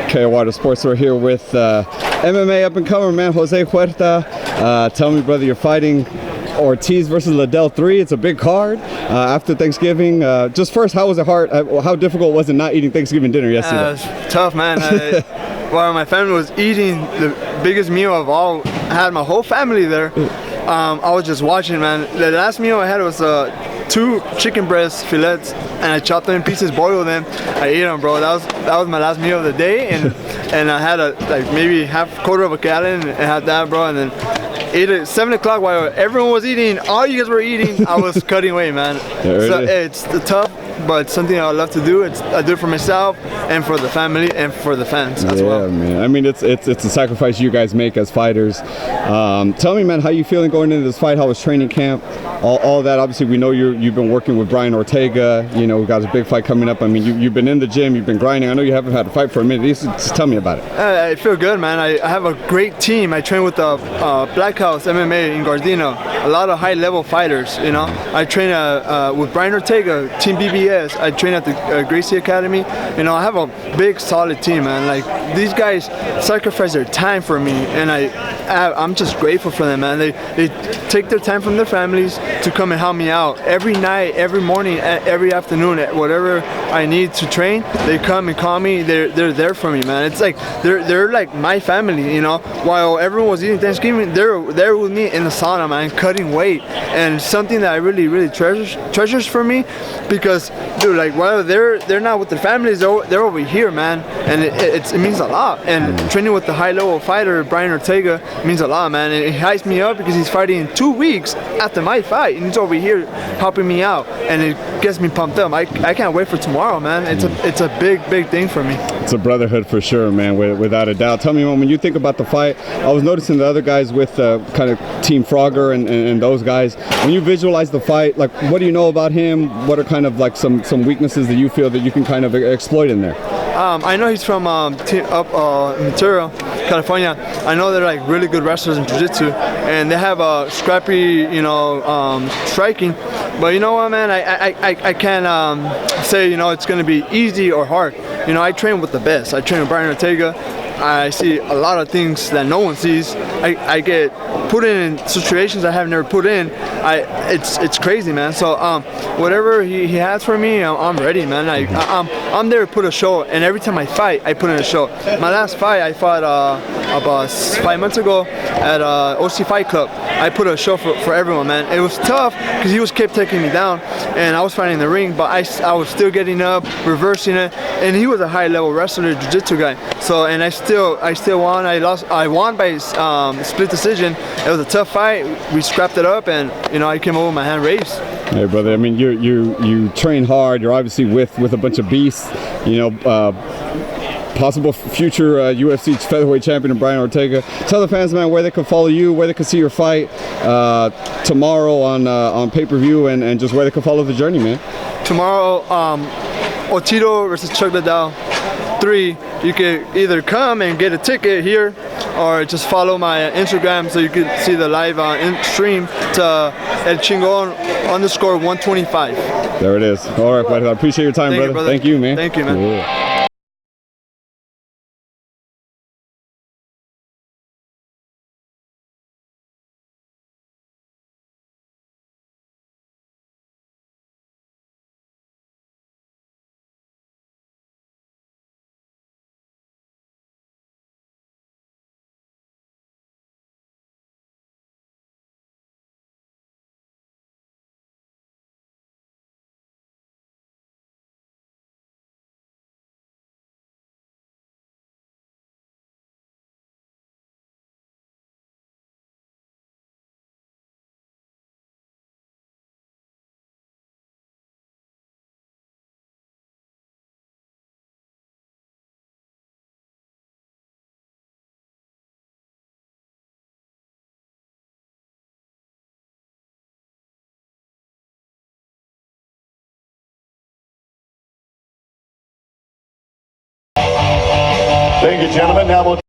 Okay, Water Sports. We're here with MMA up-and-comer, man, Jose Huerta. Tell me, brother, you're fighting Ortiz versus Liddell 3. It's a big card after Thanksgiving. Just first, how was it hard? How difficult was it not eating Thanksgiving dinner yesterday? It was tough, man. While my family was eating the biggest meal of all, I had my whole family there. I was just watching, man. The last meal I had was 2 chicken breast fillets, and I chopped them in pieces, boiled them. I ate them, bro. That was my last meal of the day, and I had maybe quarter of a gallon and had that, bro. And then ate it at 7 o'clock while everyone was eating. All you guys were eating. I was cutting weight, man. So it's tough, but it's something I love to do. I do it for myself and for the family and for the fans as well. Yeah, man. I mean, it's a sacrifice you guys make as fighters. Tell me, man, how you feeling going into this fight? How was training camp? All that. Obviously, we know you've been working with Brian Ortega. You know, we got a big fight coming up. I mean, you've been in the gym. You've been grinding. I know you haven't had a fight for a minute. Just tell me about it. I feel good, man. I have a great team. I train with the Black House MMA in Gardena. A lot of high-level fighters. You know, I train with Brian Ortega, Team BBS. I train at the Gracie Academy. You know, I have a big, solid team, man. Like, these guys sacrifice their time for me, and I'm just grateful for them, man. They take their time from their families to come and help me out every night, every morning, every afternoon, whatever I need to train. They come and call me. They're there for me, man. It's like they're like my family, you know. While everyone was eating Thanksgiving, they're there with me in the sauna, man, cutting weight, and something that I really treasures for me, because, dude, like, while they're not with their families, they're over here, man, and it means a lot. And training with the high-level fighter Brian Ortega means a lot, man. And it hypes me up because he's fighting in 2 weeks after my fight, and he's over here helping me out, and it gets me pumped up. I can't wait for tomorrow, man. It's a big thing for me. It's a brotherhood for sure, man, without a doubt. Tell me, when you think about the fight, I was noticing the other guys with kind of Team Frogger and those guys. When you visualize the fight, like, what do you know about him? What are kind of like some weaknesses that you feel that you can kind of exploit in there? I know he's from Material, California. I know they're like really good wrestlers in jiu-jitsu, and they have a scrappy, you know, striking. But you know what, man? I can't say, you know, it's gonna be easy or hard. You know, I train with the best. I train with Brian Ortega. I see a lot of things that no one sees. I get put in situations I have never put in. It's crazy, man. So whatever he has for me, I'm ready, man. I'm there to put a show, and every time I fight, I put in a show. My last fight, I fought about 5 months ago at OC Fight Club. I put a show for everyone, man. It was tough because he kept taking me down, and I was fighting in the ring, but I was still getting up, reversing it, and he was a high-level wrestler, jiu-jitsu guy. So, and I still won. I won by split decision. It was a tough fight. We scrapped it up, and you know, I came over with my hand raised. Hey, brother. I mean, you train hard. You're obviously with a bunch of beasts. You know, possible future UFC featherweight champion Brian Ortega. Tell the fans, man, where they can follow you, where they can see your fight tomorrow on pay-per-view, and just where they can follow the journey, man. Tomorrow, Otito versus Chuck Liddell 3. You can either come and get a ticket here, or just follow my Instagram so you can see the live stream to El Chingon _125. There it is. All right, I appreciate your time, brother. Thank you, man. Thank you, man. Cool. Thank you, gentlemen. Now we'll